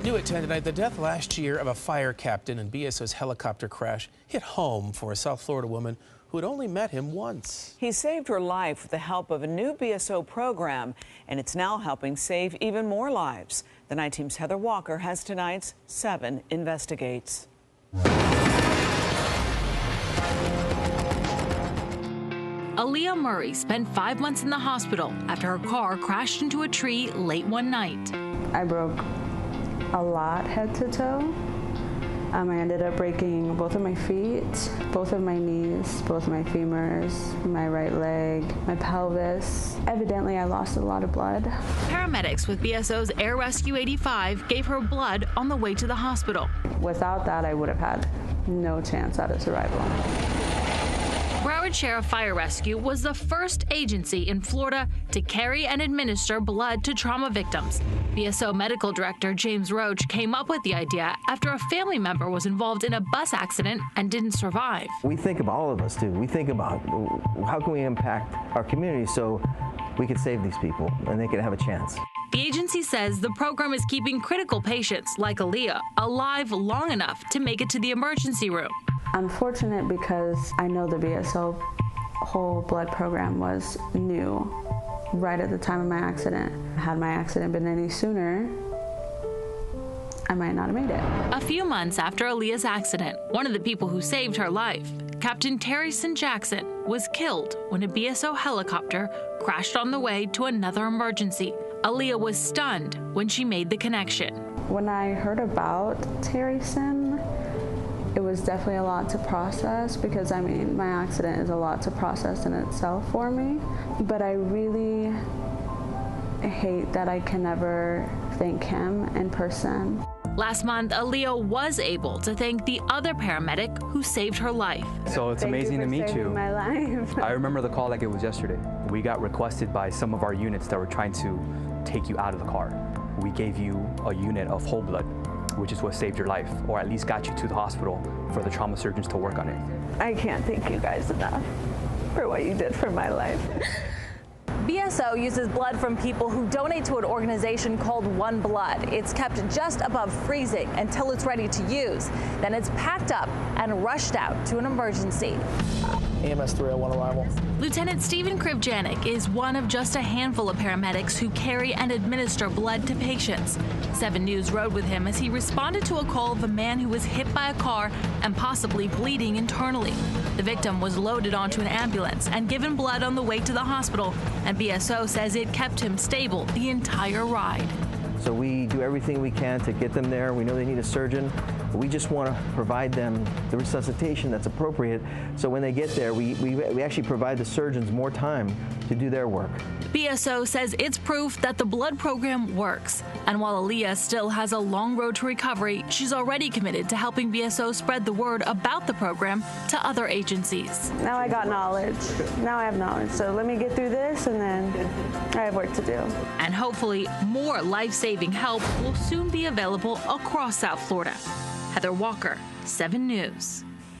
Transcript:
New at 10 tonight, the death last year of a fire captain in BSO's helicopter crash hit home for a South Florida woman who had only met him once. He saved her life with the help of a new BSO program, and it's now helping save even more lives. The Night Team's Heather Walker has tonight's 7 Investigates. Aaliyah Murray spent 5 months in the hospital after her car crashed into a tree late one night. I broke a lot head to toe. I ended up breaking both of my feet, both of my knees, both my femurs, my right leg, my pelvis. Evidently, I lost a lot of blood. Paramedics with BSO's Air Rescue 85 gave her blood on the way to the hospital. Without that, I would have had no chance at a survival. Broward Sheriff Fire Rescue was the first agency in Florida to carry and administer blood to trauma victims. BSO Medical Director James Roach came up with the idea after a family member was involved in a bus accident and didn't survive. We think about all of us, too. We think about how can we impact our community so we can save these people and they can have a chance. The agency says the program is keeping critical patients like Aaliyah alive long enough to make it to the emergency room. I'm fortunate because I know the BSO whole blood program was new right at the time of my accident. Had my accident been any sooner, I might not have made it. A few months after Aaliyah's accident, one of the people who saved her life, Captain Terry St. Jackson, was killed when a BSO helicopter crashed on the way to another emergency. Aaliyah was stunned when she made the connection. When I heard about Terry St., it was definitely a lot to process because, my accident is a lot to process in itself for me. But I really hate that I can never thank him in person. Last month, Aaliyah was able to thank the other paramedic who saved her life. So it's amazing to meet you. My life. I remember the call like it was yesterday. We got requested by some of our units that were trying to take you out of the car. We gave you a unit of whole blood, which is what saved your life, or at least got you to the hospital for the trauma surgeons to work on it. I can't thank you guys enough for what you did for my life. BSO uses blood from people who donate to an organization called One Blood. It's kept just above freezing until it's ready to use. Then it's packed up and rushed out to an emergency. EMS 301 arrival. Lieutenant Stephen Krivjanik is one of just a handful of paramedics who carry and administer blood to patients. 7 News rode with him as he responded to a call of a man who was hit by a car and possibly bleeding internally. The victim was loaded onto an ambulance and given blood on the way to the hospital, and BSO says it kept him stable the entire ride. So we do everything we can to get them there. We know they need a surgeon. We just want to provide them the resuscitation that's appropriate. So when they get there, we actually provide the surgeons more time to do their work. BSO says it's proof that the blood program works. And while Aaliyah still has a long road to recovery, she's already committed to helping BSO spread the word about the program to other agencies. Now I got knowledge. Now I have knowledge. So let me get through this and then I have work to do. And hopefully more life-saving help will soon be available across South Florida. Heather Walker, 7 News.